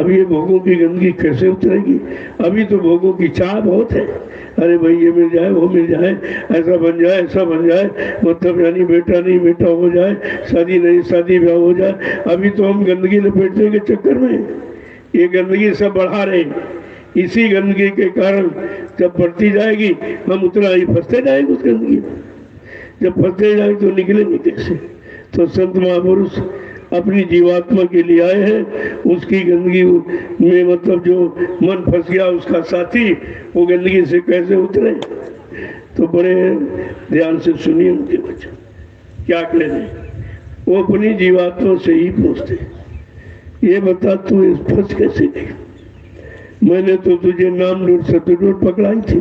अब ये भोगों की गंदगी कैसे उतरेगी? अभी तो भोगों की चाह बहुत है, अरे भाई ये मिल जाए, वो मिल जाए, ऐसा बन जाए, ऐसा बन जाए, मतलब यानी बेटा नहीं बेटा हो जाए, शादी नहीं शादी ब्याह हो जाए। अभी तो हम गंदगी लपेटने के चक्कर में ये गंदगी सब बढ़ा रहे हैं। इसी गंदगी के कारण जब बढ़ती जाएगी हम उतना ही फंसते जाएंगे उस गंदगी में। जब फंसते जाएंगे तो निकलेंगे कैसे? तो संत महापुरुष अपनी जीवात्मा के लिए आए हैं, उसकी गंदगी में मतलब जो मन फंस गया उसका साथी, वो गंदगी से कैसे उतरे। तो बड़े ध्यान से सुनिए उनके वचन क्या कह रहे हैं। वो अपनी जीवात्मा से ही पूछते, ये बता तू इस फंस कैसे गई? मैंने तो तुझे नाम डोर सतडोर पकड़ाई थी,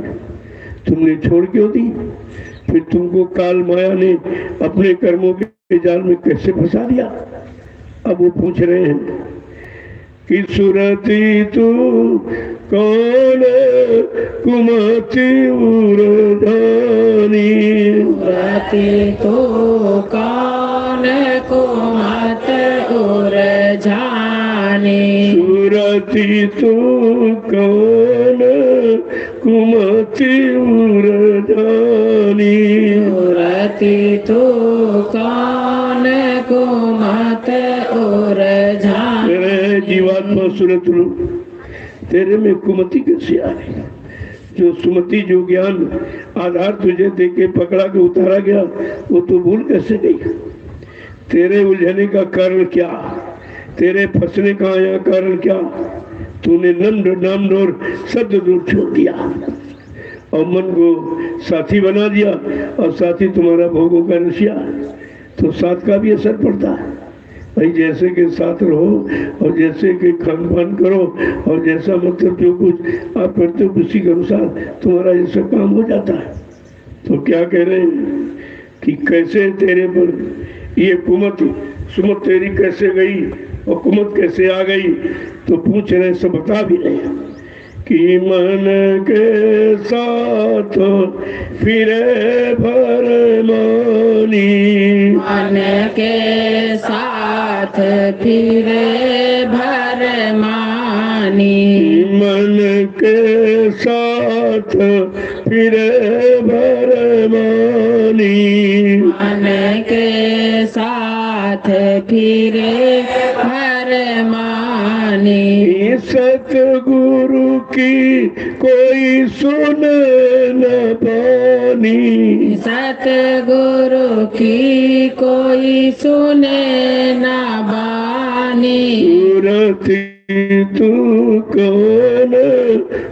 तुमने छोड़ क्यों दी? फिर तुमको काल माया ने अपने कर्मों के जाल में कैसे फंसा दिया? अब वो पूछ रहे हैं कि सुरती तू कौन कुमति उर्धानी, सुरती तू कौन कुमत उर्धानी, सुरती तू कौन कुमति उर्धानी, सुरती तू कौन कुमत उर्धानी। मेरे जीवात्मा सुरत रूप तेरे में कुमति कैसे आ गई? जो सुमति जो ज्ञान आधार तुझे दे के पकड़ा के उतारा गया वो तो भूल कैसे गई? तेरे उलझने का कारण क्या? तेरे फंसने का यहाँ कारण क्या? तूने नाम डोर शब्द डोर छोड़ दिया और मन को साथी बना दिया, और साथी तुम्हारा भोगों का नशिया, तो साथ का भी असर पड़ता है भाई। जैसे के साथ रहो और जैसे के खान पान करो और जैसा मतलब जो कुछ आप करते हो उसी के अनुसार तुम्हारा जैसा काम हो जाता है। तो क्या कह रहे हैं कि कैसे तेरे पर ये कुमत सुमत तेरी कैसे गई और कुमत कैसे आ गई? तो पूछ रहे, सब बता भी रहे कि मन के साथ फिरे भरमानी, मन के साथ फिरे भरमानी, मन के साथ फिरे भरमानी, मन के साथ फिरे भरमानी। सतगुरु की कोई सुन न पानी, सतगुरु की कोई सुने न बानी, सुरती तू कौन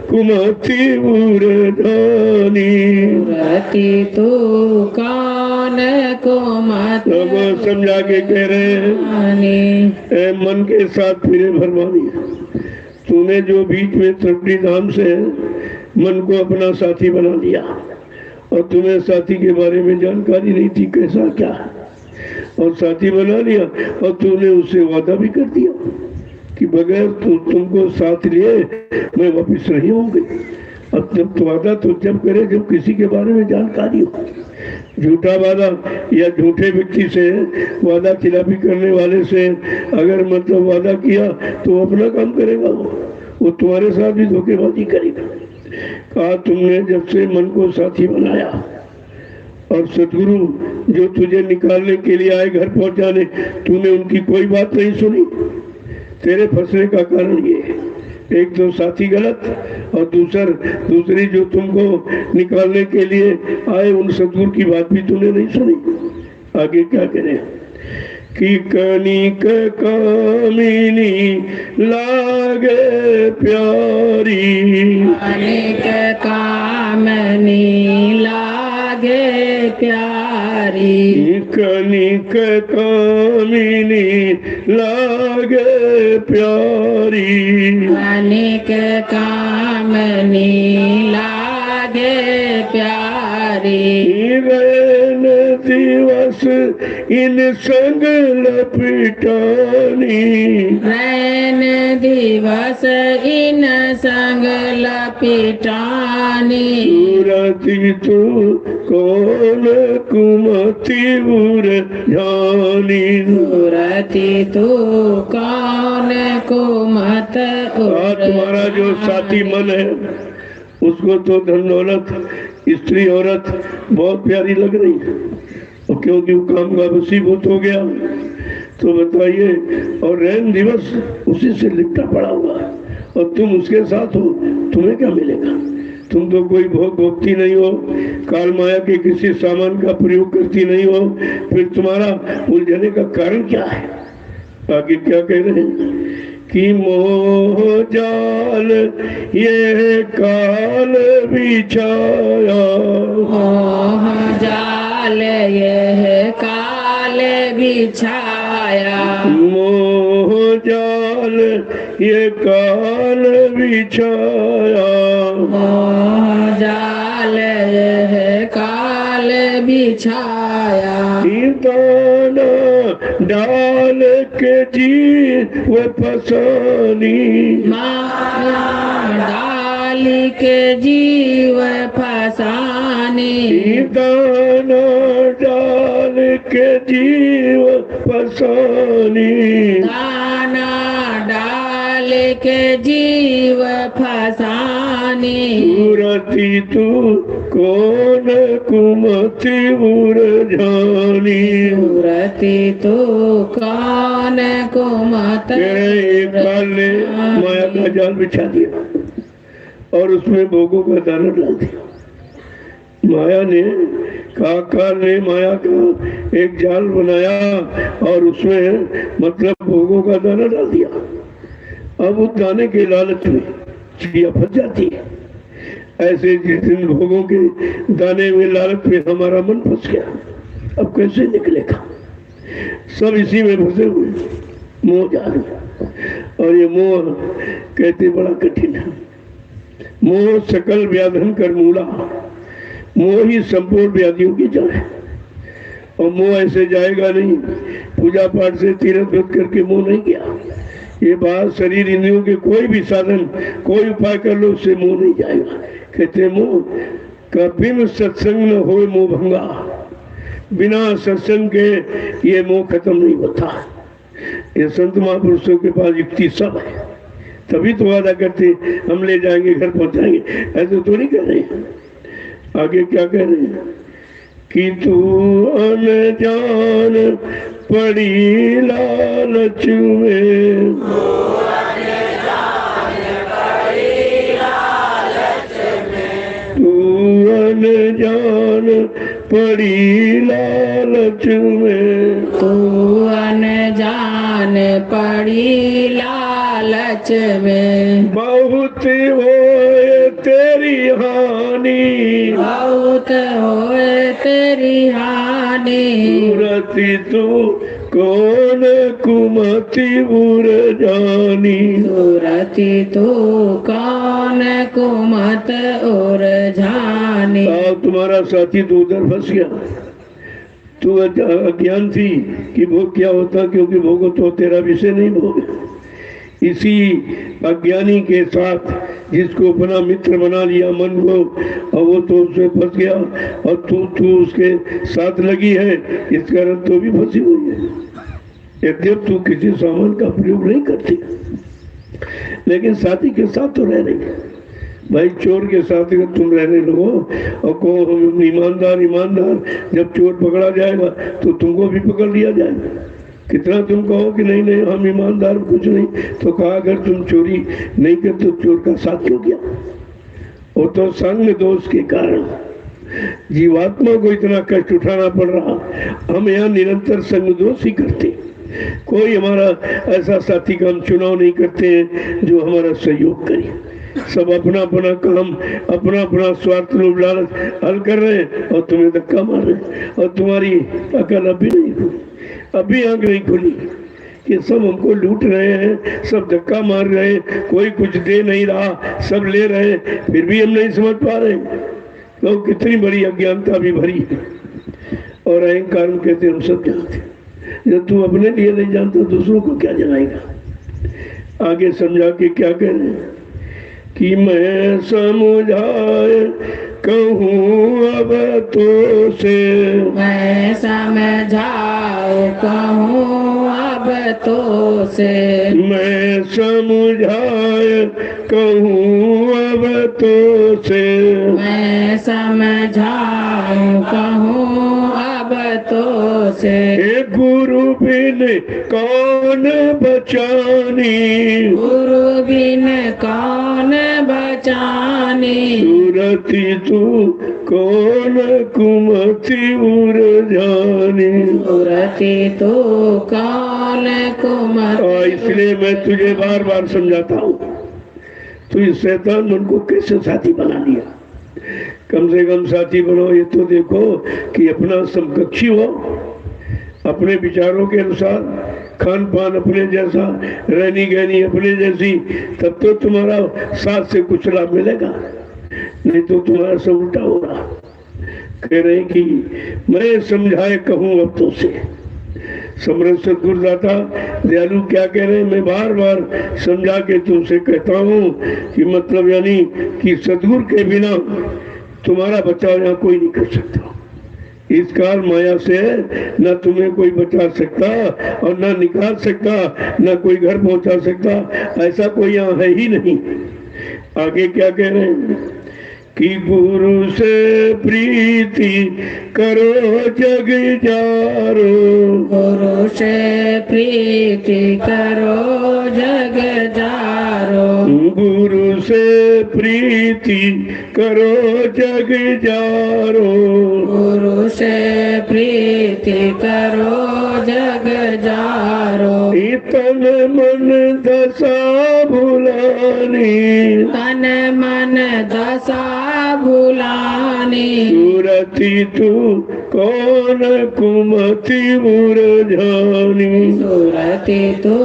कुमति उर्धानी, सुरती तू कौन कुमति अब समझा के कह रहे हैं मन के साथ फिरे भरमानी। तूने जो बीच में त्रिपुटी धाम से मन को अपना साथी बना लिया और तुम्हें साथी के बारे में जानकारी नहीं थी कैसा क्या है, और साथी बना लिया और तूने उससे वादा भी कर दिया कि बगैर तुमको साथ लिए मैं वापिस नहीं होंगी। अब जब तो वादा तो जब करे जब किसी के बारे में जानकारी हो। झूठा वादा या झूठे व्यक्ति से वादा खिलाफी करने वाले से अगर मतलब वादा किया तो अपना काम करेगा, वो तुम्हारे साथ भी धोखेबाजी करेगा। कहा तुमने जब से मन को साथी बनाया और सदगुरु जो तुझे निकालने के लिए आए घर पहुंचाने, तूने उनकी कोई बात नहीं सुनी। तेरे फंसने का कारण ये है, एक तो साथी गलत और दूसरी जो तुमको निकालने के लिए आए उन सदगुरु की बात भी तूने नहीं सुनी। आगे क्या करें कि कनिक कामिनी लागे प्यारी, कनिक कामनी लागे प्यारी, कनिक कामिनी लागे प्यारी, कनिक कामनी लागे प्यारी। रैन दिवस इन संग लपिटानी, रैन दिवस इन संग लपिटानी, सुरती तू कौन कुमति उर जानी। सुरति तू कौन कुमत तुम्हारा जो साथी मन है उसको तो धन दौलत स्त्री औरत बहुत प्यारी लग रही है, और क्योंकि वो काम का वसीभूत हो गया तो बताइए, और रैन दिवस उसी से लिपटा पड़ा हुआ है और तुम उसके साथ हो, तुम्हें क्या मिलेगा? तुम तो कोई भोग भोगती नहीं हो, काल माया के किसी सामान का प्रयोग करती नहीं हो, फिर तुम्हारा उलझने का कारण क्या है? आगे क्या कह रहे हैं कि मोह जाल ये काल बिछाया। मोह जाल ये काल बिछाया। मोह जाल ये काल बिछाया। मोह जाल ये काल बिछाया। दाना डाल के जीव फसानी। माया डाल के जीव फसानी। दाना डाल के जीव फसानी। दाना डाल के जीव फसानी। सूरती तू कौन कुमति उर जानी। सूरती तू कौन कुमत। एक काल ने माया का जाल बिछा दिया और उसमें भोगों का दाना डाल दिया। माया ने काल ने माया का एक जाल बनाया और उसमें मतलब भोगों का दाना डाल दिया। अब उस दाने के लालच में चिड़िया फंस जाती है। ऐसे जिस दिन भोगों के दाने में लालच में हमारा मन फंस गया, अब कैसे निकलेगा? सब इसी में फंसे हुए, मोह जाल। और ये मोह कहते बड़ा कठिन है। मोह सकल व्याधन कर मूला। मोह ही संपूर्ण व्याधियों की जड़ है। और मोह ऐसे जाएगा नहीं, पूजा पाठ से तीर्थ व्रत करके मोह नहीं गया। ये बात शरीर इंद्रियों के कोई भी साधन कोई उपाय कर लो, उससे मोह नहीं जाएगा। कहते मोह कभी सत्संग न हो मोह भंगा। बिना सत्संग के ये मोह खत्म नहीं होता। ये संत महापुरुषों के पास युक्ति सब है, तभी तो वादा करते हम ले जाएंगे, घर पहुंचाएंगे। ऐसे तो नहीं कह रहे हैं। आगे क्या कह रहे हैं कि तू अनजान पड़ी लालच में। तू अनजान पड़ी लालच में। तू अनजान पड़ी लालच में। बहुत होए तेरी हानि। बहुत होए तेरी हानि। सूरती तू कौन कुमति उर जानी। सूरती तू कौन कुमत और जानी। तुम्हारा साथी तो उधर फंस गया। तू अज्ञान थी कि भोग क्या होता, क्योंकि भोग तो तेरा विषय नहीं भोग। इसी अज्ञानी के साथ जिसको अपना मित्र बना लिया मन को, और वो तो उसमें फंस गया और तू उसके साथ लगी है, इस कारण तो भी फंसी हुई है। यद्यप तू किसी सामान का प्रयोग नहीं करती, लेकिन साथी के साथ तो रह रही है। भाई चोर के साथ अगर तुम रहने लगो और कहो हम ईमानदार, जब चोर पकड़ा जाएगा तो तुमको भी पकड़ लिया जाएगा। कितना तुम कहो कि नहीं नहीं हम ईमानदार कुछ नहीं, तो कहा अगर तुम चोरी नहीं करते तो चोर का साथ क्यों किया? वो तो संग दोष के कारण जीवात्मा को इतना कष्ट उठाना पड़ रहा। हम यहाँ निरंतर संग दोष ही करते, कोई हमारा ऐसा साथी का हम चुनाव नहीं करते हैं जो हमारा सहयोग करे। सब अपना अपना काम, अपना अपना स्वार्थ लोभ लालच हल कर रहे हैं और तुम्हें धक्का मार रहे हैं। और तुम्हारी अकल अभी नहीं खुली, अभी आंख नहीं खुली कि सब हमको लूट रहे हैं, सब धक्का मार रहे हैं, कोई कुछ दे नहीं रहा, सब ले रहे हैं, फिर भी हम नहीं समझ पा रहे। तो कितनी बड़ी अज्ञानता भी भरी है। और अहंकार में कहते हम सब जानते। जब तू अपने लिए नहीं जानता दूसरों को क्या जनाएगा? आगे समझा के क्या कह रहे हैं कि मैं समझाए कहूँ अब तो से, मैं समझाऊं कहूँ अब तो से, मैं समझाए कहूँ अब तो से, मैं समझाऊं कहूँ अब तो से। हे गुरु बिन कौन बचानी, गुरु बिन कौन बचानी, सूरति तू कौन कुमति उरझानी। सुरति तो कौन कुमति। इसलिए मैं तुझे बार बार समझाता हूँ, तू इस शैतान मन को कैसे साथी बना लिया। कम से कम साथी बनो ये तो देखो कि अपना समकक्षी हो, अपने विचारों के अनुसार, खान पान अपने जैसा, रहनी गहनी अपने जैसी, तब तो तुम्हारा साथ से कुछ लाभ मिलेगा, नहीं तो तुम्हारा सब उल्टा होगा। कह रहे कि मैं समझाए कहूँ अब तो से। समर्थ सदगुरुदाता दयालु क्या कह रहे हैं, मैं बार बार समझा के तुमसे कहता हूँ कि मतलब यानी कि सदगुरु के बिना तुम्हारा बचाव यहाँ कोई नहीं कर सकता। इस काल माया से न तुम्हें कोई बचा सकता और न निकाल सकता, न कोई घर पहुंचा सकता, ऐसा कोई यहाँ है ही नहीं। आगे क्या कह रहे हैं कि गुरु से प्रीति करो जग जारो, गुरु से प्रीति करो जग जारो, गुरु से प्रीति करो जग जारो, गुरु से प्रीति करो जग जारो। तन मन दशा भुलानी, तन मन दशा भुलानी, सूरति तू कौन कुमति उरझानी। सुरति तो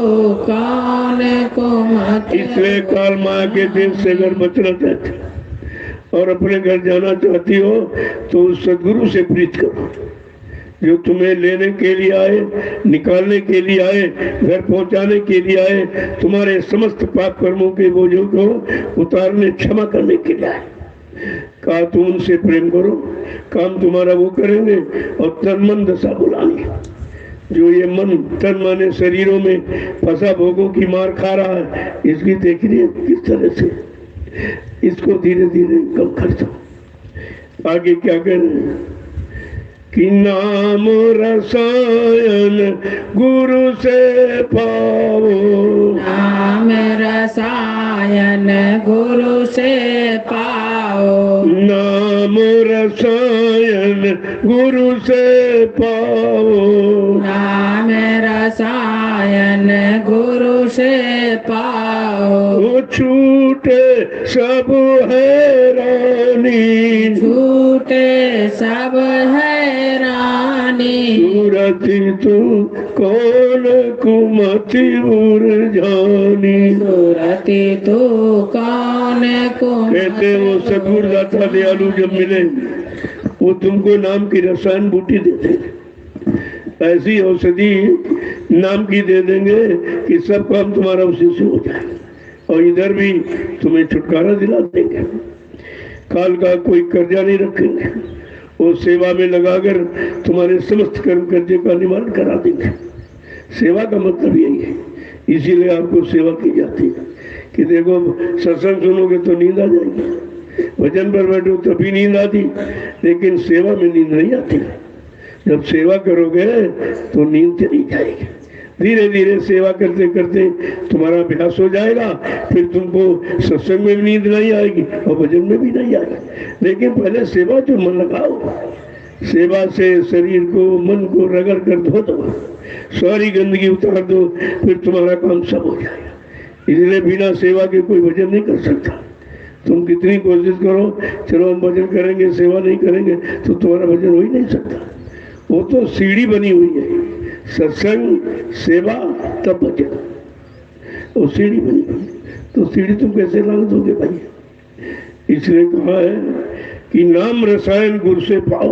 कौन कुमति। इसलिए काल माँ के देश से अगर बचना चाहते और अपने घर जाना चाहती हो तो उस सदगुरु से प्रीत करो जो तुम्हें लेने के लिए आए, निकालने के लिए आए, घर पहुंचाने के लिए आए, तुम्हारे समस्त पाप कर्मों के बोझों को उतारने, क्षमा करने के लिए आए। कहा तुम उनसे प्रेम करो, काम तुम्हारा वो करेंगे और तन मन दशा बुलाएंगे। जो ये मन तन माने शरीरों में फंसा भोगों की मार खा रहा है, इसकी देख रही है किस तरह से, इसको धीरे धीरे कम कर दो। आगे क्या कह रहे हैं कि नाम रसायन गुरु से पाओ, नाम रसायन गुरु से पाओ, नाम रसायन गुरु से पाओ, नाम रसायन गुरु से पाओ। छूटे सब हैरानी, छूटे सब हैरानी, सूरति तू कौन कुमति उरझानी। सुरति तो कौन कुमति। कहते वो सदगुरुदाता दयालु जब मिले वो तुमको नाम की रसायन बूटी देते, ऐसी औषधि नाम की दे देंगे कि सब काम तुम्हारा उसी से हो जाए और इधर भी तुम्हें छुटकारा दिला देंगे। काल का कोई कर्जा नहीं रखेंगे, वो सेवा में लगाकर तुम्हारे समस्त कर्म कर्जे का निवारण करा देंगे। सेवा का मतलब यही है, इसीलिए आपको सेवा की जाती है कि देखो सत्संग सुनोगे तो नींद आ जाएगी, भजन पर बैठो तभी नींद आती, लेकिन सेवा में नींद नहीं आती। जब सेवा करोगे तो नींद चली जाएगी। धीरे धीरे सेवा करते करते तुम्हारा अभ्यास हो जाएगा, फिर तुमको सत्संग में भी नींद नहीं आएगी और भजन में भी नहीं आएगी। लेकिन पहले सेवा जो मन लगाओ, सेवा से शरीर को मन को रगड़ कर धो दो, सारी गंदगी उतार दो, फिर तुम्हारा काम सब हो जाएगा। इसलिए बिना सेवा के कोई भजन नहीं कर सकता। तुम कितनी कोशिश करो, चलो हम भजन करेंगे, सेवा नहीं करेंगे, तो तुम्हारा भजन हो ही नहीं सकता। वो तो सीढ़ी बनी हुई है, सत्संग सेवा तब भजन, वो सीढ़ी बनी हुई, तो सीढ़ी तुम कैसे लांग दोगे भाई। इसलिए कहा है कि नाम रसायन गुरु से पाओ।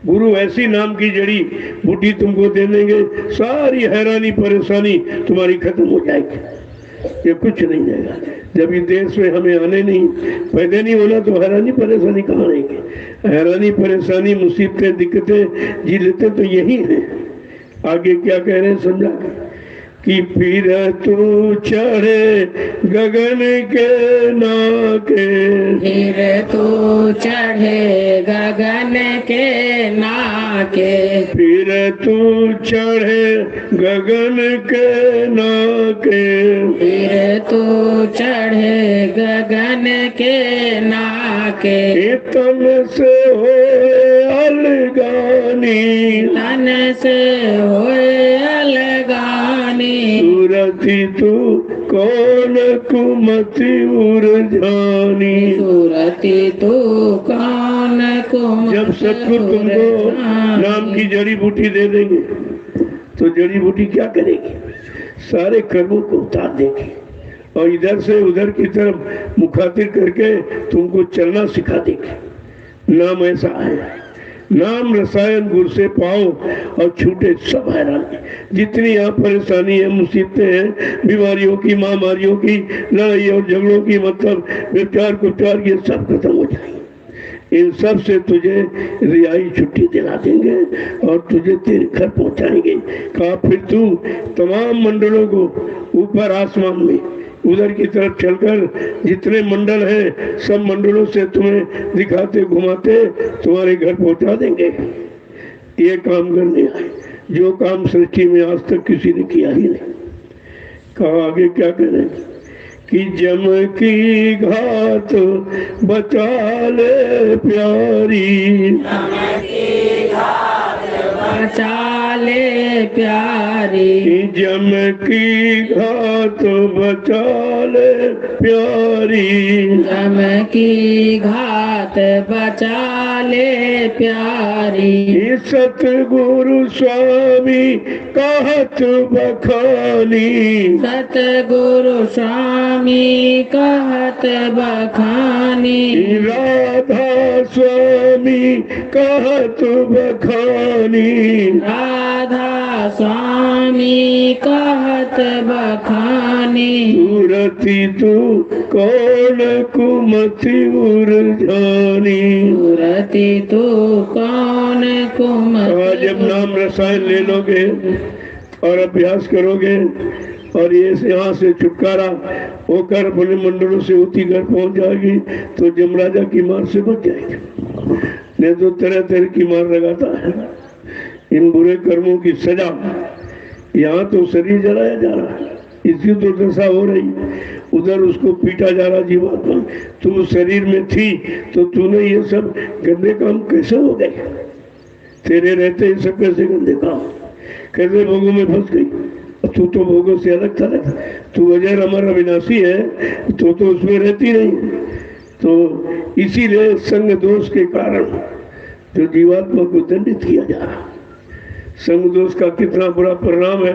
गुरु ऐसी नाम की जड़ी बूटी तुमको दे देंगे, सारी हैरानी परेशानी तुम्हारी खत्म हो जाएगी। ये कुछ नहीं जाएगा। जब इस देश में हमें आने नहीं, पैदा नहीं होना तो हैरानी परेशानी कहाँ रहेगी। हैरानी परेशानी मुसीबतें दिक्कतें जी लेते तो यही है। आगे क्या कह रहे हैं समझा कि फिर तू चढ़े गगन के नाके, फिर तू चढ़े गगन के नाके, फिर तू चढ़े गगन के नाके, फिर तू चढ़े गगन के नाके, तन से हो अलगानी, तन से होए अलगानी, सूरती तू कौन कुमति उर्जानी। सूरती तू कौन कुमति जब सतगुरु तुमको नाम की जड़ी बूटी दे देंगे तो जड़ी बूटी क्या करेगी, सारे कर्मों को उतार देगी और इधर से उधर की तरफ मुखातिब करके तुमको चलना सिखा देगी। नाम ऐसा है, नाम रसायन गुर से पाओ और छूटे सब हैरान। जितनी यहाँ परेशानी है, मुसीबतें हैं, बीमारियों की, महामारियों की, लड़ाई और झगड़ों की, मतलब विचार कुचार, ये सब खत्म हो जाएंगे। इन सब से तुझे रिहाई छुट्टी दिला देंगे और तुझे तेरे घर पहुंचाएंगे। कहा फिर तू तमाम मंडलों को ऊपर आसमान में उधर की तरफ चलकर जितने मंडल हैं सब मंडलों से तुम्हें दिखाते घुमाते तुम्हारे घर पहुंचा देंगे। ये काम करने आए जो काम सृष्टि में आज तक किसी ने किया ही नहीं। कहा आगे क्या कह रहे हैं कि जम की घात बचा ले प्यारी, बचा ले प्यारी, जम की घात बचा ले प्यारी, जम की घात बचा ले प्यारी, सतगुरु स्वामी कहत बखानी, सतगुरु स्वामी कहत बखानी, राधा स्वामी कहत बखानी, राधा स्वामी कहत बखानी, सूरती तू कौन कुमति उर्जानी। सूरती तू कौन कुमति। जब नाम रसायन ले लोगे और अभ्यास करोगे और ये यहाँ से छुटकारा होकर अपने मंडलों से होती घर पहुंच जाएगी तो जमराजा की मार से बच जाएगी। नहीं तो तरह तरह की मार लगाता है। इन बुरे कर्मों की सजा, यहाँ तो शरीर जलाया जा रहा है, इसकी दुर्दशा हो रही, उधर उसको पीटा जा रहा जीवात्मा। तू शरीर में थी तो तूने ये सब गंदे काम कैसे हो गए? तेरे रहते ये सब कैसे गंदे काम, कैसे भोगों में फंस गई? तू तो भोगों से अलग थलग, तू अजर अमर अविनाशी है, तो उसमें रहती नहीं। तो इसीलिए संग दोष के कारण जो जीवात्मा को दंडित किया जा रहा। संग दोष का कितना बुरा परिणाम है,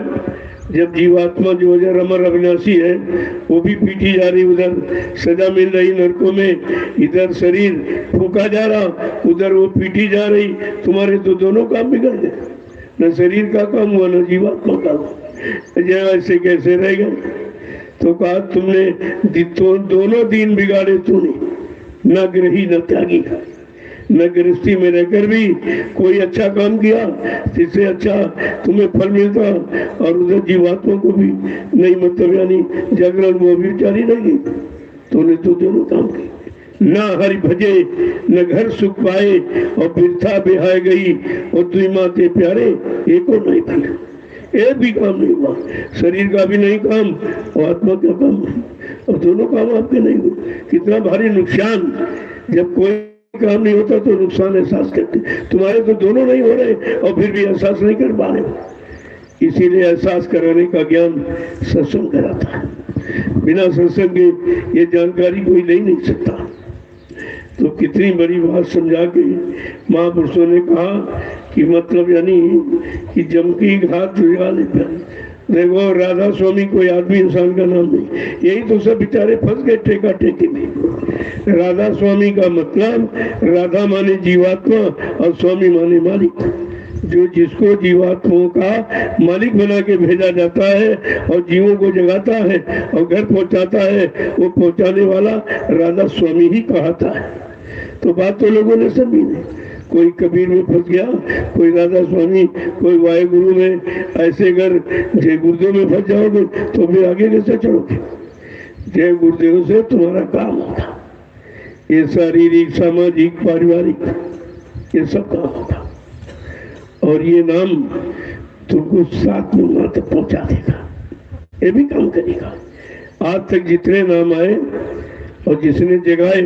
जब जीवात्मा जो अजर अमर अविनाशी है वो भी पीटी जा रही, उधर सजा मिल रही नरकों में, इधर शरीर फूका जा रहा, उधर वो पीटी जा रही। तुम्हारे तो दोनों काम बिगड़ गए, न शरीर का काम हुआ न जीवात्मा का हुआ। ऐसे कैसे रह गए? तो कहा तुमने दोनों दिन बिगाड़े तूने, न ग्रही न त्यागी, न गृहस्थी में रहकर भी कोई अच्छा काम किया जिससे अच्छा तुम्हें फल मिलता, और उधर जीवात्मा को भी नहीं, मतलब यानी जागरण वो भी बेचारी रहेगी। तूने तो दोनों काम किए, न हरि भजे न घर सुख पाए और बिरथा बिहाय गई, और दुई माते प्यारे एको नहीं भला। एक भी काम नहीं हुआ, शरीर का भी नहीं काम और आत्मा का काम नहीं, और दोनों काम आपके नहीं हुए। कितना भारी नुकसान, जब कोई काम नहीं होता तो नुकसान एहसास करते, तुम्हारे तो दोनों नहीं हो रहे और फिर भी एहसास नहीं कर पा रहे। इसीलिए एहसास कराने का ज्ञान सत्संग कराता है। बिना सत्संग के ये जानकारी कोई ले नहीं सकता। तो कितनी बड़ी बात समझा के महापुरुषों ने कहा कि मतलब यानी कि जम की घात देखो, राधा स्वामी कोई आदमी इंसान का नाम नहीं, यही तो सब बेचारे फंस गए टेका टेके में। राधा स्वामी का मतलब राधा माने जीवात्मा और स्वामी माने मालिक। जो जिसको जीवात्माओं का मालिक बना के भेजा जाता है और जीवों को जगाता है और घर पहुंचाता है, वो पहुंचाने वाला राधा स्वामी ही कहता है। तो बात तो लोगों ने समझी नहीं, कोई कबीर में फंस गया, कोई राधा स्वामी, कोई वाहेगुरु में, ऐसे अगर जय गुरुदेव में फंस जाओगे तो फिर आगे कैसे चढ़ोगे। जय गुरुदेव से तुम्हारा काम होगा, ये शारीरिक, सामाजिक, पारिवारिक, ये सब काम होगा और ये नाम तुमको साथ में वहां तक पहुंचा देगा, ये भी काम करेगा। आज तक जितने नाम आए और जिसने जगाए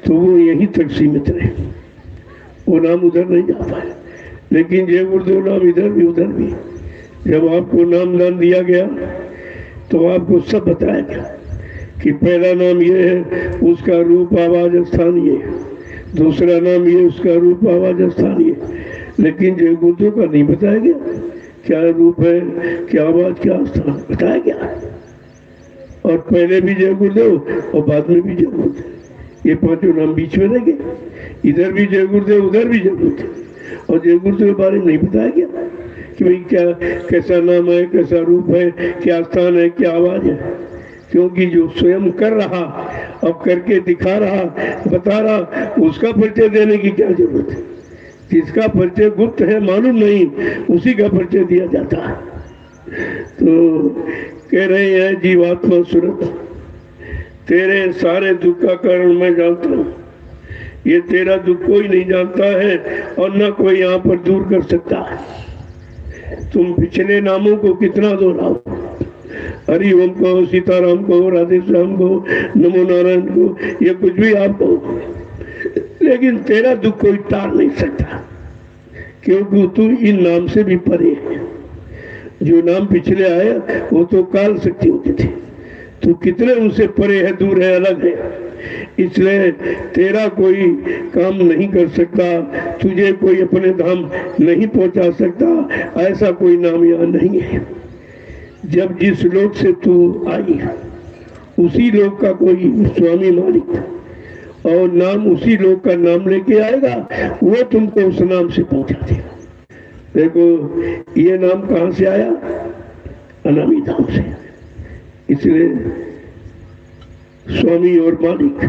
तो वो यहीं तक सीमित रहे, वो नाम उधर नहीं जा पाए। लेकिन जय गुरुदेव नाम इधर भी उधर भी। जब आपको नाम दान दिया गया तो आपको सब बताया गया कि पहला नाम ये है, उसका रूप आवाज स्थान ये, दूसरा नाम ये, उसका रूप आवाज स्थान ये। लेकिन जय गुरुदेव का नहीं बताया गया, क्या रूप है, क्या आवाज, क्या स्थान बताया गया। और पहले भी जय गुरुदेव और बाद में भी जय गुरुदेव, ये पांचों नाम बीच में रह गए। इधर भी जय गुरुदेव, उधर भी जय गुरुदेव। और जय गुरुदेव के बारे में नहीं बताया गया कि भाई क्या, कैसा नाम है, कैसा रूप है, क्या स्थान है, क्या आवाज है। क्योंकि जो स्वयं कर रहा और करके दिखा रहा, बता रहा, उसका परिचय देने की क्या जरूरत है। जिसका परिचय गुप्त है, मालूम नहीं, उसी का परिचय दिया जाता है। तो कह रहे हैं जीवात्मा सूरत, तेरे सारे दुख का कारण मैं जानता हूँ, ये तेरा दुख कोई नहीं जानता है और न कोई यहाँ पर दूर कर सकता है। तुम पिछले नामों को कितना दोहराओ, हरि ओम कहो, सीताराम कहो, राधे श्याम कहो, नमो नारायण को, ये कुछ भी आप कहो, लेकिन तेरा दुख कोई टाल नहीं सकता, क्योंकि तू इन नाम से भी परे है। जो नाम पिछले आए वो तो काल शक्ति होते थे, तू कितने उनसे परे है, दूर है, अलग है। इसलिए तेरा कोई काम नहीं कर सकता, तुझे कोई अपने धाम नहीं पहुंचा सकता, ऐसा कोई नाम यहाँ नहीं है। जब जिस लोक से तू आई उसी लोक का कोई स्वामी मालिक और नाम उसी लोक का नाम लेके आएगा, वो तुमको उस नाम से पहुंचा देगा। देखो ये नाम कहाँ से आया, अनामी धाम से। इसलिए स्वामी और मालिक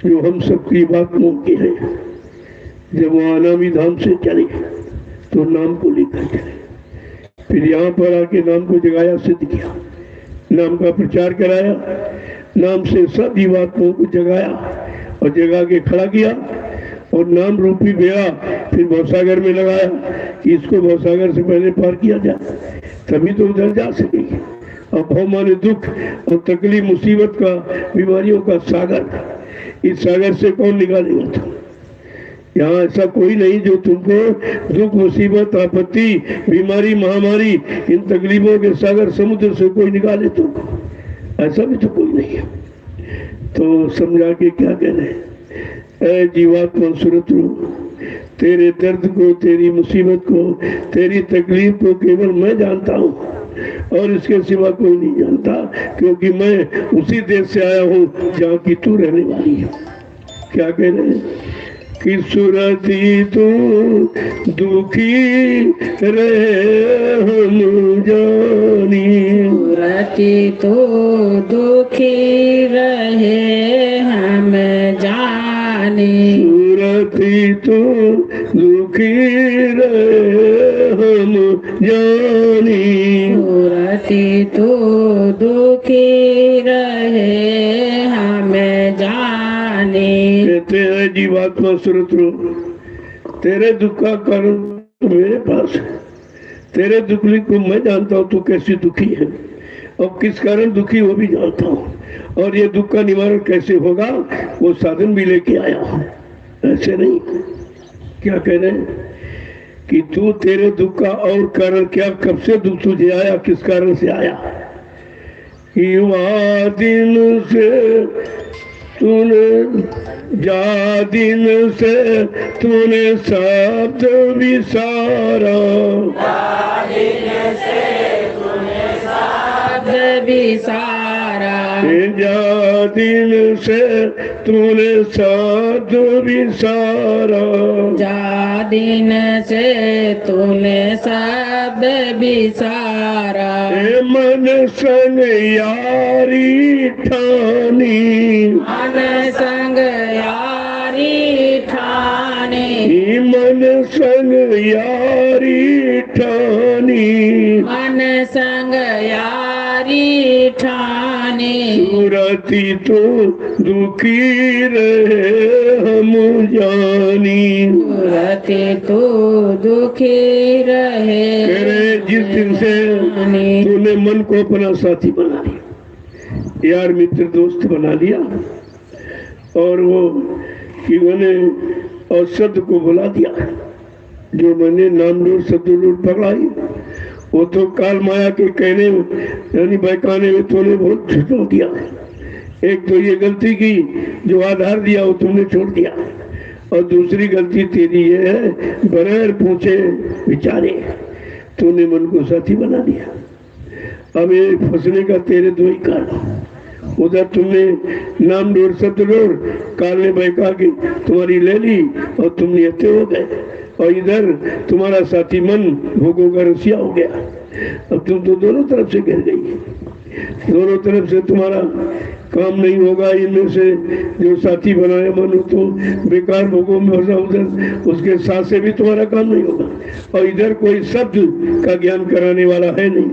जो हम सबकी बात मुमकिन है, जब वो अनामी धाम से चले तो नाम को लेकर चले, फिर यहाँ पर आके नाम को जगाया, सिद्ध किया, नाम का प्रचार कराया, नाम से सब जीवात्माओं को जगाया और जगा के खड़ा किया और नाम रूपी बेड़ा फिर भवसागर में लगाया कि इसको भवसागर से पहले पार किया जाए, तभी तो उधर जा सकेगी। और भव माने दुख और तकलीफ, मुसीबत का, बीमारियों का सागर, इस सागर से कौन निकालेगा तुम। यहाँ ऐसा कोई नहीं जो तुमको दुख, मुसीबत, आपत्ति, बीमारी, महामारी, इन तकलीफों के सागर समुद्र से कोई निकाले तुमको, ऐसा भी तो कोई नहीं है। तो समझा के क्या कह रहे हैं, ऐ जीवात्मा सूरत रूप, तेरे दर्द को, तेरी मुसीबत को, तेरी तकलीफ को केवल मैं जानता हूँ और इसके सिवा कोई नहीं जानता, क्योंकि मैं उसी देश से आया हूँ जहाँ की तू रहने वाली है। क्या कह रहे हैं कि सुरती तू दुखी रहे हम जानी, सुरती तो दुखी रहे हम जाने, सुरती तो दुखी रहे हम जानी, सुरती तो दुखी रहे हम जाने। कहते हैं जीवात्मा सूरत रूप, तेरे दुख का कारण तो मेरे पास है, तेरे दुख को मैं जानता हूँ, तू कैसी दुखी है और किस कारण दुखी वो भी जानता हूँ, और ये दुख का निवारण कैसे होगा वो साधन भी लेके आया हूँ। ऐसे नहीं, क्या कह रहे हैं कि तू, तेरे दुख का और कारण क्या, कब से दुख तुझे आया, किस कारण से आया। युवा दिन से तूने, जा दिन से तूने शब्द विसारा, जा दिन से तूने शब्द विसारा, जा दिन से तूने साथ विसारा, जा दिन से तूने सब बिसारा, मन संग यारी ठानी, मन संग यारी ठाने, मन संग यारी ठानी, मन संग यारी ठाने, सूरती तो दुखी रहे हम जानी, सूरती तो दुखी रहे। कह रहे जिस दिन से तूने मन को अपना साथी बना लिया, यार मित्र दोस्त बना लिया, और वो कि मैंने और शब्द को बुला दिया, जो मैंने नाम लूट शब्द लूट पकड़ाई, वो तो काल माया के कहने में यानी बहकाने में तूने बहुत छोड़ दिया। एक तो ये गलती की जो आधार दिया वो तुमने छोड़ दिया, और दूसरी गलती तेरी ये है बगैर पूछे विचारे तूने मन को साथी बना दिया। अब ये फंसने का तेरे दो ही कारण, उधर तुमने नाम डोर शब्द डोर काल ने बहका के तुम्हारी ले ली और तुम नियते हो गए, और इधर तुम्हारा साथी मन भोगों का रसिया हो गया। अब तुम तो दोनों तरफ से गिर गई, दोनों तरफ से तुम्हारा काम नहीं होगा। इनमें से जो साथी बनाया मन तो बेकार भोगों में फंसा, उधर उसके साथ से भी तुम्हारा काम नहीं होगा, और इधर कोई शब्द का ज्ञान कराने वाला है नहीं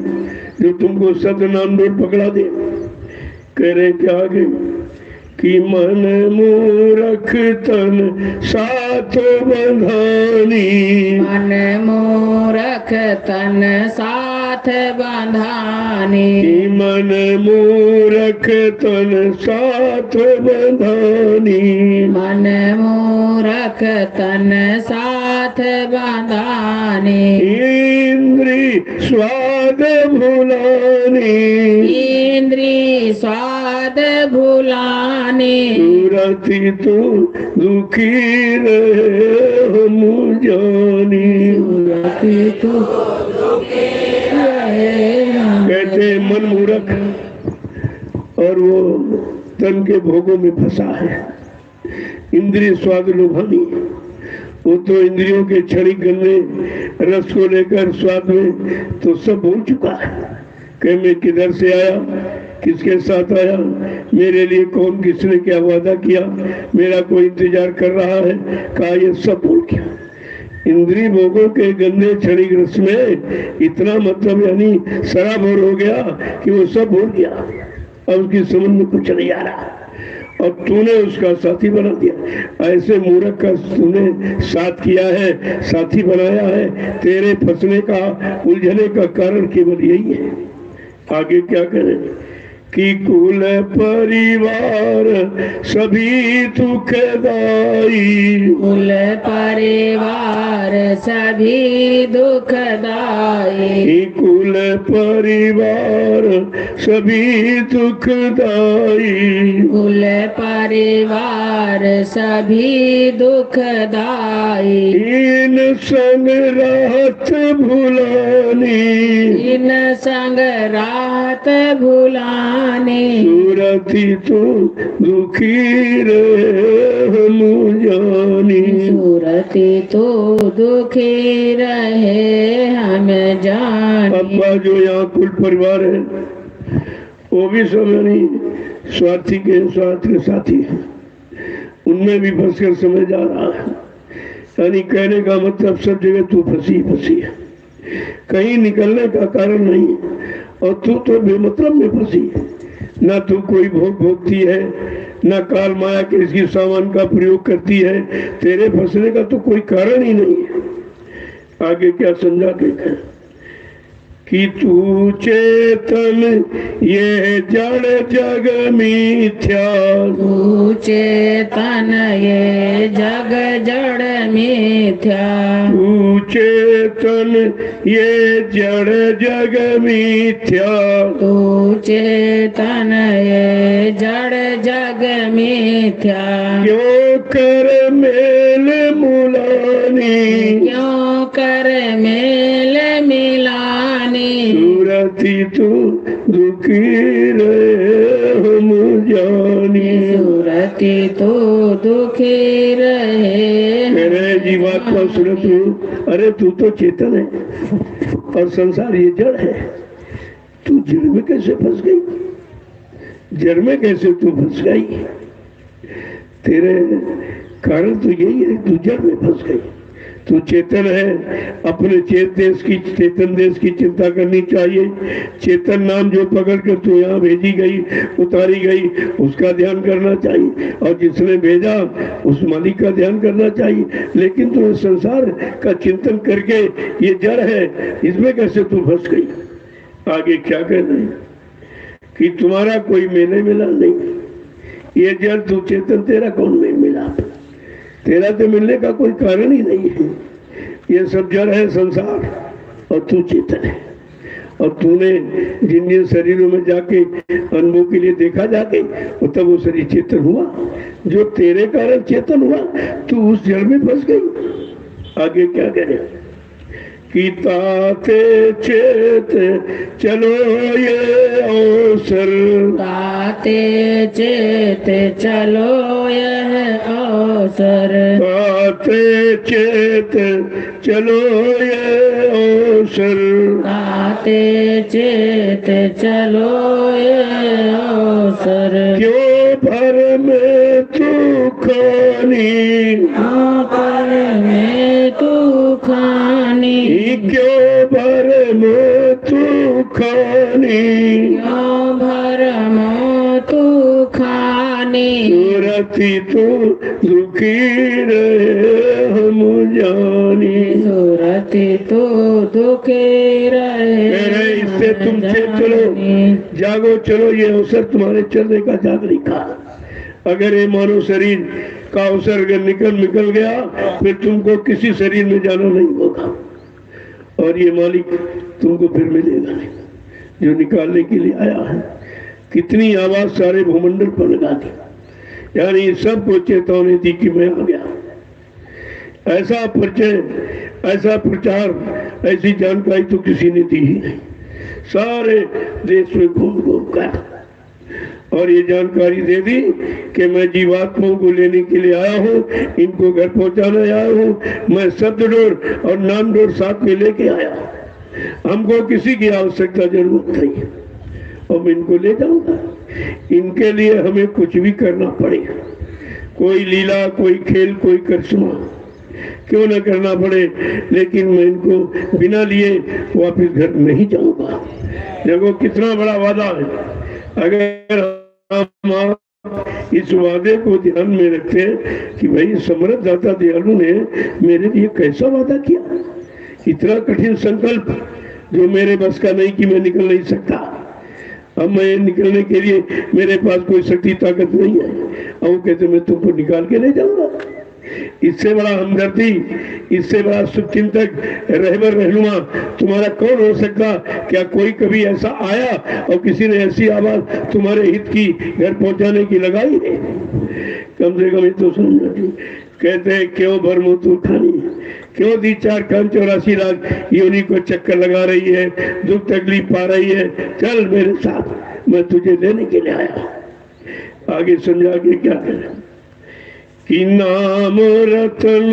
जो तुमको शब्द नाम डोर पकड़ा दे। कह रहे क्या आगे कि मन मूरख तन साथ बंधानी, मन मूरख तन साथ बंधानी, मन मूरख तन साथ बंधानी, मन मूरख तन साथ बंधानी, इंद्री स्वाद भुलानी, इंद्री स्वाद भुलानी, सूरती तो दुखी रहे हम जानी, सूरती तो दुखी रहे हम। कहते मन मूर्ख और वो तन के भोगों में फंसा है, इंद्रिय स्वाद लुभानी, वो तो इंद्रियों के क्षणिक गन्ने रस को लेकर स्वाद में तो सब भूल चुका है। कि मैं किधर से आया, किसके साथ आया, मेरे लिए कौन किसने क्या वादा किया, मेरा कोई इंतजार कर रहा है, कहा ये सब भूल गया। इंद्रिय भोगों के गंदे क्षणिक रस में इतना मतलब यानी सराबोर हो गया कि वो सब भूल गया, अब उसकी समझ में कुछ नहीं आ रहा, और तूने उसका साथी बना दिया। ऐसे मूर्ख का तूने साथ किया है, साथी बनाया है, तेरे फंसने का उलझने का कारण केवल यही है। आगे क्या करें कि कुल परिवार सभी दुखदाई, कुल परिवार सभी दुखदाई, कुल परिवार सभी दुखदाई, कुल परिवार सभी दुखदाई, इन संग राहत भुलानी, इन संग राहत भुलानी, सूरती तो दुखी रहे हम जानी, सूरती तो दुखी रहे हम जानी। अब्बा जो यहाँ कुल परिवार है वो भी सब यानी स्वार्थी के स्वार्थ के साथी है, उनमें भी फंस कर समय जा रहा है। यानी कहने का मतलब सब जगह तू फंसी फंसी है, कहीं निकलने का कारण नहीं है, और तू तो बेमतलब में फंसी है। ना तू कोई भोग भोगती है, ना काल माया के इसकी सामान का प्रयोग करती है, तेरे फंसने का तो कोई कारण ही नहीं है। आगे क्या समझा देखा कि तू चेतन ये जड़ जग मिथ्या, तू चेतन ये जग जड़ मिथ्या, तू चेतन ये जड़ जग मिथ्या, तू चेतन ये जड़ जग मिथ्या, क्यों कर मेल मुलानी, क्यों कर मेल मिलानी, सूरती तो दुखी रहे हम रति तो दुखी रहे। मेरे जीवात्मा सुन तू, अरे तू तो चेतन है और संसार ये जड़ है। तू जड़ में कैसे फंस गई? जड़ में कैसे तू फंस गई? तेरे कारण तो यही है, तू जड़ में फंस गई। तू चेतन है, अपने चेतन देश की चिंता करनी चाहिए। चेतन नाम जो पकड़ कर तू यहाँ भेजी गई, उतारी गई, उसका ध्यान करना चाहिए और जिसने भेजा उस मालिक का ध्यान करना चाहिए। लेकिन तू संसार का चिंतन करके ये जड़ है, इसमें कैसे तू फंस गई? आगे क्या कहना है कि तुम्हारा कोई मेले मिला नहीं। ये जड़ तू चेतन, तेरा कौन मेल मिला? तेरा तो मिलने का कोई कारण ही नहीं है। ये सब जड़ है संसार और तू चेतन है। और तूने जिन जिन शरीरों में जाके अनुभव के लिए देखा जाके, तब वो शरीर चेतन हुआ। जो तेरे कारण चेतन हुआ, तू उस जड़ में फंस गई। आगे क्या करें कि ताते चेत चलो ये अवसर, ताते चेत चलो यह अवसर, ताते चेत चलो ये अवसर, ताते चेत चलो यह अवसर। क्यों भर में तू खानी, पर में तू खानी, क्यों भर में तू खानी, क्यों भर में तू खानी, सुरति तो दुखी रहे हम जानी, सुरति तो दुखी रहे। मेरे इससे तुम चलो, जागो, चलो, ये अवसर तुम्हारे चलने का जागने का। अगर ये मानव शरीर का अवसर अगर निकल गया, फिर तुमको किसी शरीर में जाना नहीं होगा और ये मालिक तुमको फिर मिलेगा नहीं जो निकालने के लिए आया है। कितनी आवाज सारे भूमंडल पर लगा दी, यानी सबको चेतावनी दी कि मैं आ गया। ऐसा परिचय, ऐसा प्रचार, ऐसी जानकारी तो किसी ने दी ही नहीं। सारे देश में घूम कर और ये जानकारी दे दी कि मैं जीवात्माओं को लेने के लिए आया हूँ, इनको घर पहुंचाने आया हूँ। मैं शब्द डोर और नाम डोर साथ में लेके आया। हमको किसी की आवश्यकता जरूरत नहीं और मैं इनको ले जाऊंगा। इनके लिए हमें कुछ भी करना पड़े, कोई लीला, कोई खेल, कोई करिश्मा क्यों न करना पड़े, लेकिन मैं इनको बिना लिए वापिस घर नहीं जाऊंगा। देखो कितना बड़ा वादा है। अगर हम इस वादे को ध्यान में रखते हैं कि भाई समर्थ दाता दयालु ने मेरे लिए कैसा वादा किया, इतना कठिन संकल्प जो मेरे बस का नहीं कि मैं निकल नहीं सकता। अब मैं निकलने के लिए मेरे पास कोई शक्ति ताकत नहीं है, और वो कहते मैं तुमको निकाल के ले जाऊंगा। इससे बड़ा हमदर्दी, इससे बड़ा शुभचिंतक, रहबर रहनुमा तुम्हारा कौन हो सकता? क्या कोई कभी ऐसा आया और किसी ने ऐसी आवाज तुम्हारे हित की घर पहुंचाने की लगाई है? कम से कम तो समझो। कहते हैं क्यों भरमो तू खानी, क्यों दी 4 कान 84 लाख योनि को चक्कर लगा रही है, दुख तकलीफ पा रही है। चल मेरे साथ, मैं तुझे लेने के लिए आया। आगे समझा के क्या करें कि नाम रतन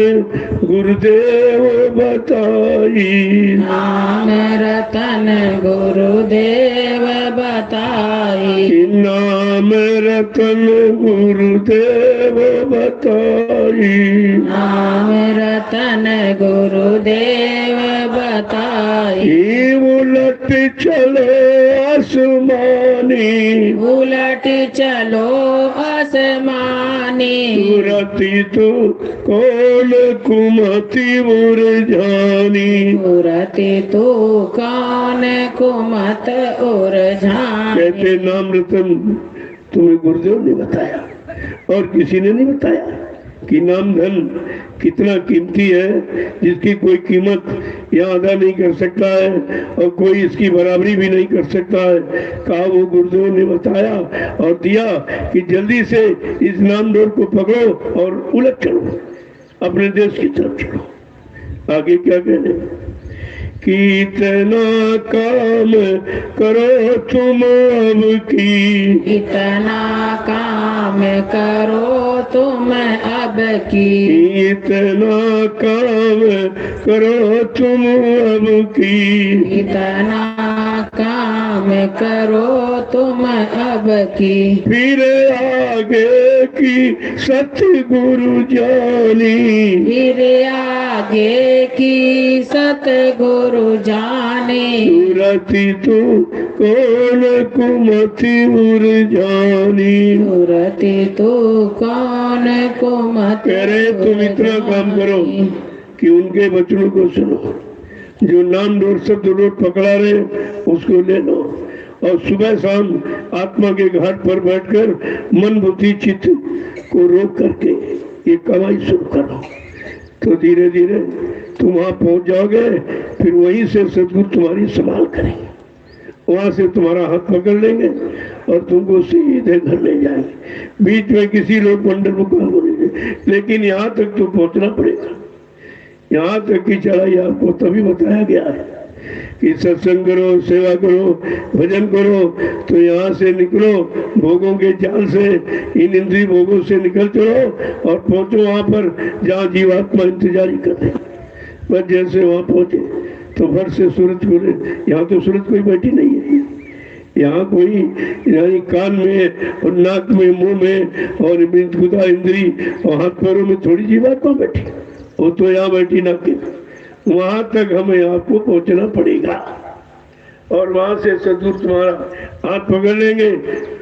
गुरुदेव बताई, नाम रतन गुरुदेव बताई, नाम रतन गुरुदेव बताई, नाम रतन गुरुदेव बताई। उलट चलो आसमानी, उलट चलो आसमानी, सुरति तो कौन कुमति उरझानी, सुरति तो कौन कुमत उरझानी। कहते नाम रतन तुम्हें गुरुदेव ने बताया और किसी ने नहीं बताया कि नाम धन कितना कीमती है, जिसकी कोई कीमत यहाँ अदा नहीं कर सकता है और कोई इसकी बराबरी भी नहीं कर सकता है। कहा वो गुरुदेव ने बताया और दिया कि जल्दी से इस नाम डोर को पकड़ो और उलट चलो, अपने देश की तरफ चलो। आगे क्या कहने कितना काम करो तुम अब की, इतना काम करो तुम अब की, इतना काम करो तुम अब की, इतना काम करो तुम अब की। फिर आगे की सतगुरु जानी, फिर आगे की सतगुरु जाने, सूरति तू कौन कुमति उर जानी। सूरति तू कौन कुमत। कह रहे तुम इतना काम करो कि उनके वचनों को सुनो, जो नाम रोड शब्द रोड पकड़ा रहे उसको ले लो, और सुबह शाम आत्मा के घाट पर बैठकर मन बुद्धि चित्त को रोक करके ये कमाई शुरू करो, तो धीरे धीरे तुम वहां पहुंच जाओगे। फिर वहीं से सदगुरु तुम्हारी संभाल करेंगे, वहां से तुम्हारा हाथ पकड़ लेंगे और तुमको सीधे घर ले जाएंगे। बीच में किसी लोग मंडल मुकाम बोलेंगे, लेकिन यहाँ तक तो पहुंचना पड़ेगा। यहाँ तक की चढ़ाई आपको तभी बताया गया है कि सत्संग करो, सेवा करो, भजन करो, तो यहाँ से निकलो भोगों के जाल से, इन इंद्रिय भोगों से निकल चलो और पहुंचो वहां पर जहाँ जीवात्मा इंतजारी कर रहे। बस जैसे वहां पहुंचे तो फट से सूरज खुले। यहाँ तो सूरज कोई बैठी नहीं है, यहाँ कोई यानी कान में और नाक में, मुंह में और गुदा इंद्री और हाथ पैरों में थोड़ी जीवात्मा बैठी, वो तो यहाँ बैठी ना कि वहां तक हमें आपको पहुंचना पड़ेगा, और वहां से सदगुरु तुम्हारा हाथ पकड़ लेंगे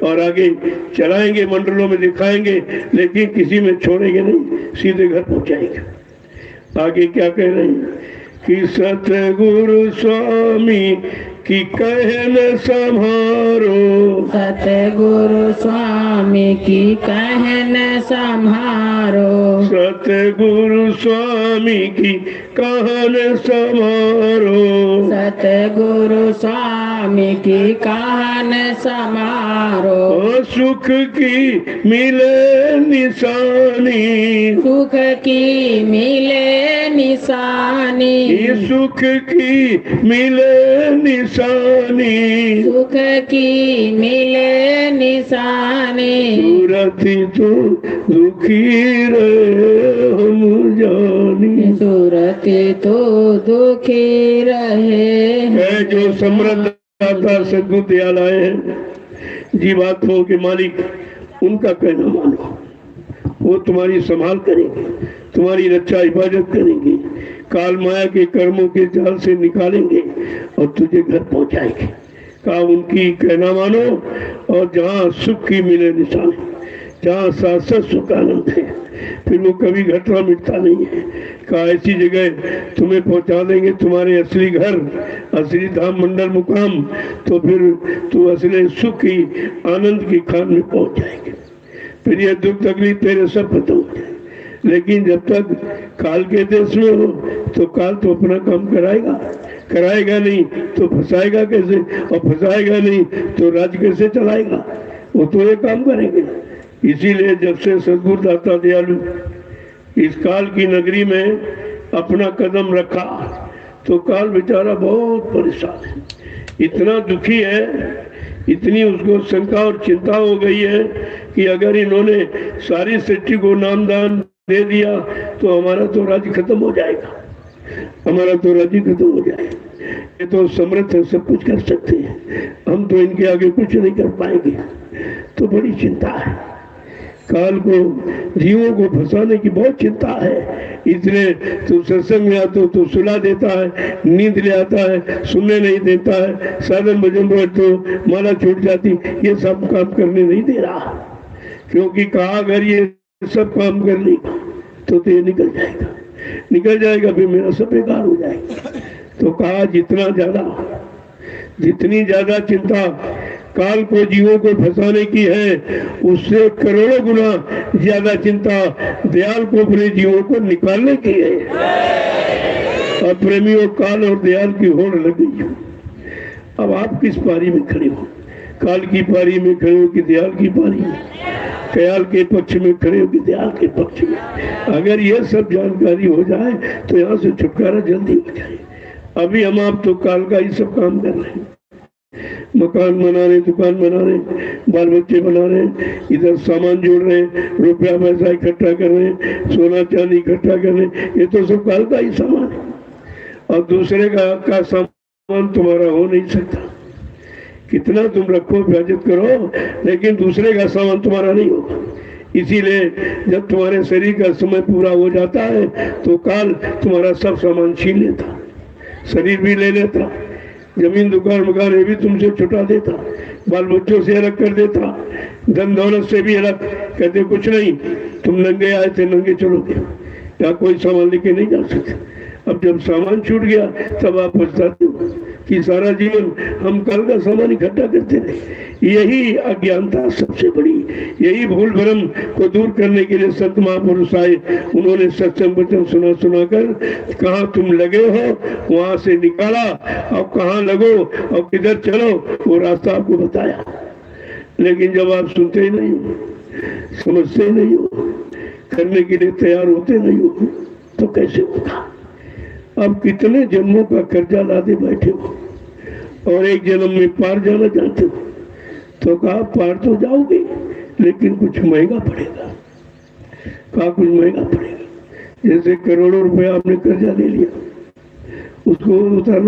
और आगे चलाएंगे, मंडलों में दिखाएंगे, लेकिन किसी में छोड़ेंगे नहीं, सीधे घर पहुंचाएंगे। आगे क्या कह रहे हैं कि सतगुरु स्वामी की कहन संभारो, सतगुरु स्वामी की कहन संभारो, सतगुरु स्वामी की कहन संभारो, सतगुरु स्वामी की कहन संभारो। सुख की मिले निशानी, सुख की मिले निशानी, सुख की मिले निशानी, सुख की मिले निशानी, सूरति तो दुखी रहे हम जानी, सूरति तो दुखी रहे है जो समृद्ध दाता सद्गुरु दयाल आए हैं, जीवात्माओं के मालिक, उनका कहना मानो, वो तुम्हारी संभाल करेंगे, तुम्हारी रक्षा हिफाजत करेंगे, काल माया के कर्मों के जाल से निकालेंगे और तुझे घर पहुंचाएंगे। कहा उनकी कहना मानो, और जहाँ सुख की मिले निशानी, जहाँ शाश्वत सुख आनंद है, फिर वो कभी घटना मिटता नहीं है। कहा ऐसी जगह तुम्हें पहुंचा देंगे, तुम्हारे असली घर, असली धाम मंडल मुकाम, तो फिर तू असली सुख की आनंद की खान में पहुंच जाएंगे। फिर ये दुख तकलीफ तेरे सब खत्म हो जाए। लेकिन जब तक काल के देश में हो तो काल तो अपना काम कराएगा, कराएगा नहीं तो फंसाएगा कैसे, और फंसाएगा नहीं तो राज कैसे चलाएगा, वो तो ये काम करेंगे। इसीलिए जब से सद्गुरु दाता दयालु इस काल की नगरी में अपना कदम रखा तो काल बेचारा बहुत परेशान है, इतना दुखी है, इतनी उसको शंका और चिंता हो गई है कि अगर इन्होंने सारी सृष्टि को नामदान दे दिया तो हमारा तो राज्य खत्म हो जाएगा, हमारा तो राज्य खत्म हो जाएगा। ये तो समर्थ है, सब कुछ कर सकते हैं, हम तो इनके आगे कुछ नहीं कर पाएंगे। तो बड़ी चिंता है, काल को जीवों को फंसाने की बहुत चिंता है। इसलिए तो सत्संग में आता तो सुला देता है, नींद ले आता है, सुनने नहीं देता है, साधन भजन पर तो माला छूट जाती, ये सब काम करने नहीं दे रहा। क्योंकि कहा अगर ये सब काम कर लेगा तो ये निकल जाएगा, निकल जाएगा, फिर मेरा सब बेकार हो जाएगा। तो कहा जितनी ज्यादा चिंता काल को जीवों को फंसाने की है, उससे करोड़ों गुना ज्यादा चिंता दयाल को अपने जीवों को निकालने की है। और प्रेमियों, काल और दयाल की होड़ लग गई हो। अब आप किस पारी में खड़े हो, काल की पारी में खड़े हो कि दयाल की पारी में, दयाल के पक्ष में खड़े हो कि दयाल के पक्ष में। अगर यह सब जानकारी हो जाए तो यहाँ से छुटकारा जल्दी हो जाए। अभी हम आप तो काल का ही सब काम कर रहे हैं, मकान बना रहे, दुकान बना रहे, बाल बच्चे बना रहे, इधर सामान जोड़ रहे, रुपया पैसा इकट्ठा कर रहे, सोना चांदी इकट्ठा कर रहे, ये तो सब काल का ही सामान है। और दूसरे का सामान तुम्हारा हो नहीं सकता। कितना तुम रखो, हिफाजत करो, लेकिन दूसरे का सामान तुम्हारा नहीं होगा। इसीलिए जब तुम्हारे शरीर का समय पूरा हो जाता है तो काल तुम्हारा सब सामान छीन लेता, शरीर भी ले लेता, जमीन दुकान मकान ये भी तुमसे छुटा देता, बाल बच्चों से अलग कर देता, धन दौलत से भी अलग। कहते कुछ नहीं, तुम नंगे आए थे नंगे चलोगे, या कोई सामान लेके नहीं जा सकते। अब जब सामान छूट गया तब आप पछताते हो कि सारा जीवन हम कल का सामान इकट्ठा करते रहे। यही अज्ञानता सबसे बड़ी, यही भूल भ्रम को दूर करने के लिए संत महापुरुष आए। उन्होंने सत्संग वचन सुनाकर कहाँ तुम लगे हो वहां से निकाला, अब कहाँ लगो और किधर चलो वो रास्ता आपको बताया। लेकिन जब आप सुनते ही नहीं हो, समझते नहीं हो, करने के लिए तैयार होते नहीं हो, तो कैसे होगा। अब कितने जन्मों का कर्जा लादे बैठे हो और एक जन्म में पार जाना चाहते हो, तो कहा पार तो जाओगे लेकिन कुछ महंगा पड़ेगा। कहा कुछ महंगा पड़ेगा, जैसे करोड़ों रुपया आपने कर्जा ले लिया, उसको उतारना